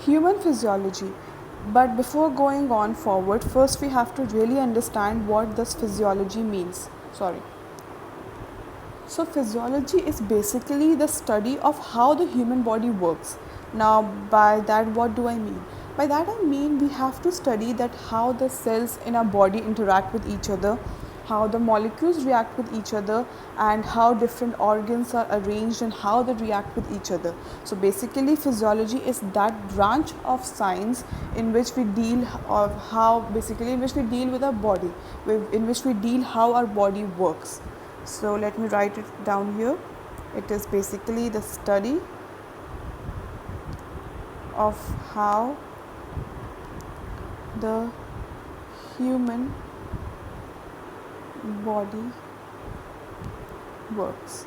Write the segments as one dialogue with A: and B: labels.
A: human physiology. But before going on forward, first we have to really understand what this physiology means. So physiology is basically the study of how the human body works. Now by that what do I mean? By that I mean we have to study that how the cells in our body interact with each other, how the molecules react with each other, and how different organs are arranged and how they react with each other. So basically physiology is that branch of science in which we deal of how basically in which we deal with our body, in which we deal how our body works. So let me write it down here. It is basically the study of how the human body works.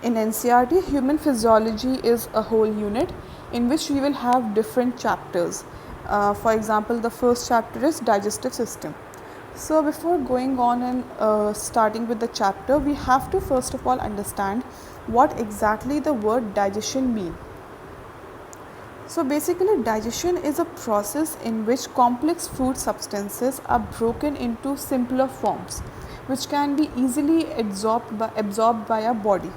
A: In NCERT, human physiology is a whole unit in which we will have different chapters. For example, the first chapter is digestive system. So before going on and starting with the chapter, we have to first of all understand what exactly the word digestion means. So basically digestion is a process in which complex food substances are broken into simpler forms which can be easily absorbed by our body.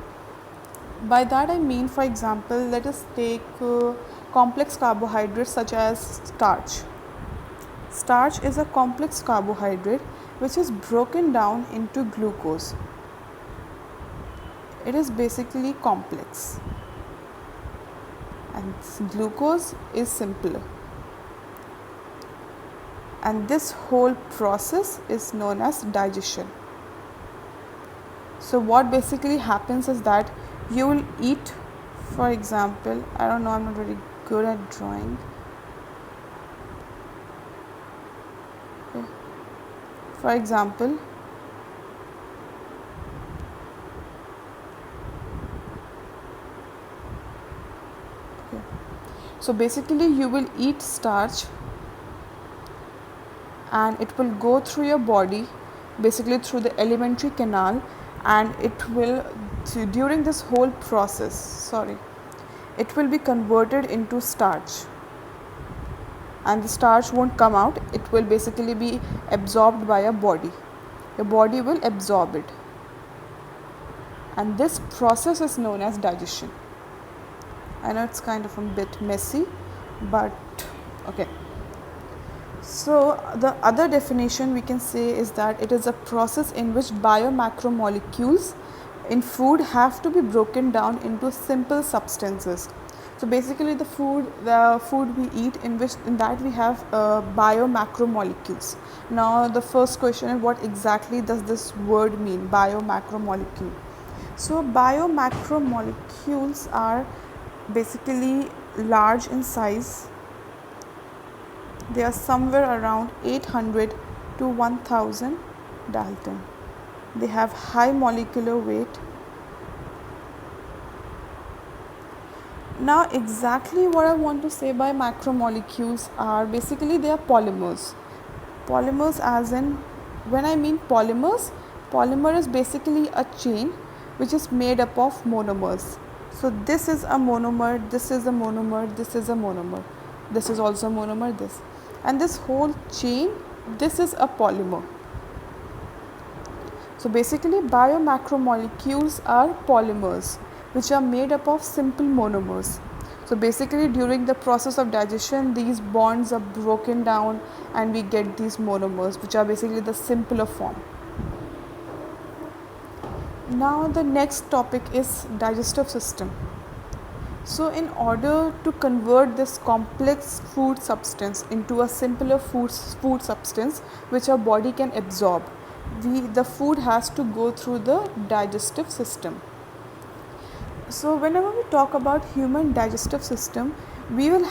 A: By that I mean, for example, let us take complex carbohydrates such as starch. Starch is a complex carbohydrate which is broken down into glucose. It is basically complex, and glucose is simpler. And this whole process is known as digestion. So what basically happens is that you will eat, for example, I don't know, I'm not very good at drawing. For example, so basically you will eat starch and it will go through your body, basically through the alimentary canal, and it will, during this whole process, it will be converted into starch. And the starch won't come out, it will basically be absorbed by your body. Your body will absorb it. And this process is known as digestion. I know it's kind of a bit messy, but okay. So the other definition we can say is that it is a process in which biomacromolecules in food have to be broken down into simple substances. So basically the food we eat, in that we have biomacromolecules. Now the first question is, what exactly does this word mean, biomacromolecule? So biomacromolecules are basically large in size. They are somewhere around 800 to 1000 Dalton. They have high molecular weight. Now exactly what I want to say by macromolecules are basically they are polymers. Polymers as in, when I mean polymers, polymer is basically a chain which is made up of monomers. So this is a monomer, this is a monomer, this is a monomer, this is also a monomer, this. And this whole chain, this is a polymer. So basically biomacromolecules are polymers which are made up of simple monomers. So basically during the process of digestion, these bonds are broken down and we get these monomers which are basically the simpler form. Now the next topic is digestive system. So in order to convert this complex food substance into a simpler food substance which our body can absorb, the food has to go through the digestive system. So whenever we talk about human digestive system, we will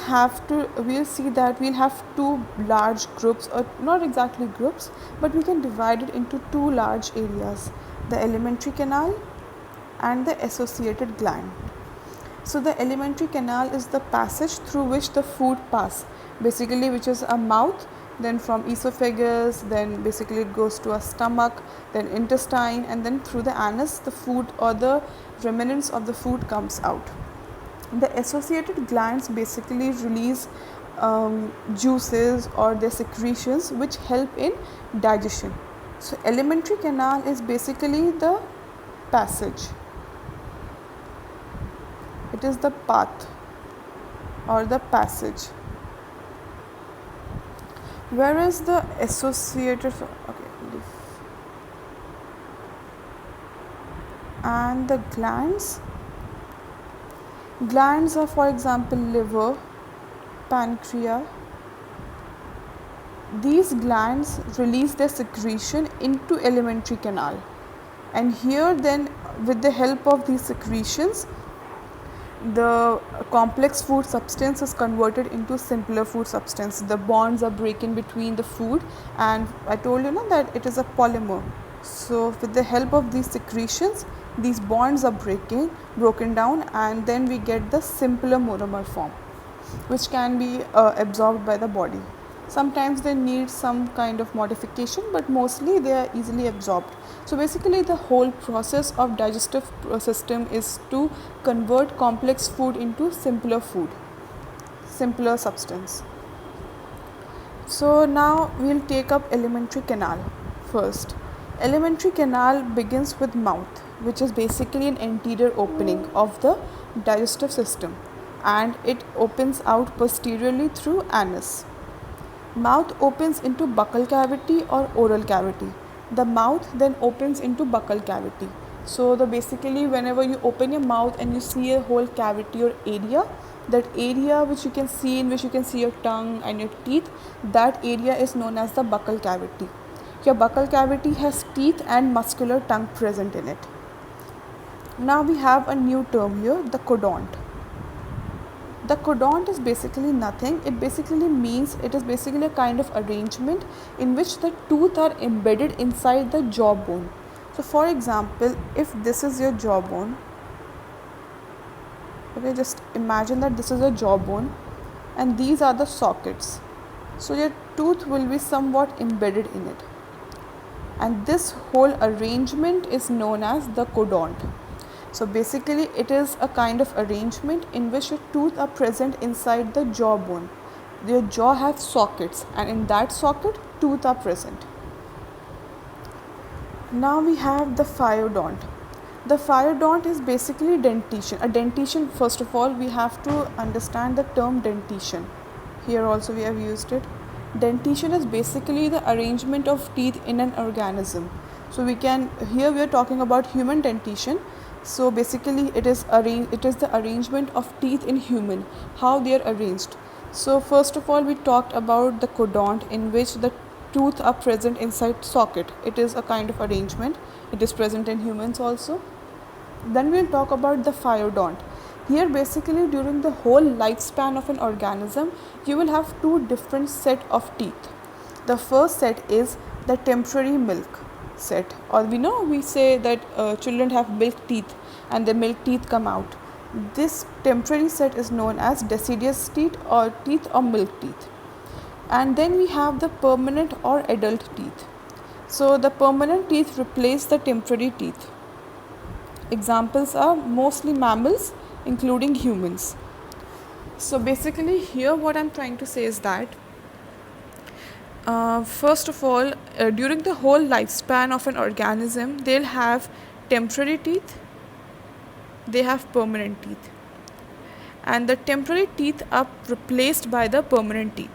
A: see that we'll have two large groups, or not exactly groups, but we can divide it into two large areas, the alimentary canal and the associated gland. So the alimentary canal is the passage through which the food passes, basically, which is a mouth, then from esophagus, then basically it goes to a stomach, then intestine, and then through the anus the food or the remnants of the food comes out. The associated glands basically release juices or their secretions which help in digestion. So alimentary canal is basically the passage. It is the path or the passage. Whereas the associated, okay, and the glands are, for example, liver, pancreas. These glands release their secretion into alimentary canal, and here then with the help of these secretions the complex food substance is converted into simpler food substance. The bonds are breaking between the food, and I told you now that it is a polymer. So with the help of these secretions, these bonds are broken down, and then we get the simpler monomer form, which can be absorbed by the body. Sometimes they need some kind of modification, but mostly they are easily absorbed. So basically the whole process of digestive system is to convert complex food into simpler substance. So now we'll take up alimentary canal first. Alimentary canal begins with mouth, which is basically an anterior opening of the digestive system, and it opens out posteriorly through anus. Mouth opens into buccal cavity or oral cavity. The mouth then opens into buccal cavity. So the basically whenever you open your mouth and you see a whole cavity or area, that area which you can see, in which you can see your tongue and your teeth, that area is known as the buccal cavity. Your buccal cavity has teeth and muscular tongue present in it. Now we have a new term here, the codont. The codont is basically nothing. It basically means it is basically a kind of arrangement in which the tooth are embedded inside the jawbone. So for example, if this is your jawbone, okay, just imagine that this is a jawbone and these are the sockets. So your tooth will be somewhat embedded in it. And this whole arrangement is known as the codont. So basically it is a kind of arrangement in which your teeth are present inside the jawbone. Your jaw has sockets, and in that socket teeth are present. Now we have the phyodont. The phyodont is basically dentition. A dentition, first of all, we have to understand the term dentition. Here also we have used it. Dentition is basically the arrangement of teeth in an organism. So here we are talking about human dentition. So basically it is the arrangement of teeth in human, how they are arranged. So first of all we talked about the codont, in which the tooth are present inside socket. It is a kind of arrangement. It is present in humans also. Then we'll talk about the phyodont. Here basically during the whole lifespan of an organism, you will have two different set of teeth. The first set is the temporary milk set, or we say that children have milk teeth and the milk teeth come out. This temporary set is known as deciduous teeth or milk teeth. And then we have the permanent or adult teeth. So the permanent teeth replace the temporary teeth. Examples are mostly mammals, including humans. So basically here what I'm trying to say is that first of all, during the whole lifespan of an organism, they'll have temporary teeth, they have permanent teeth, and the temporary teeth are replaced by the permanent teeth.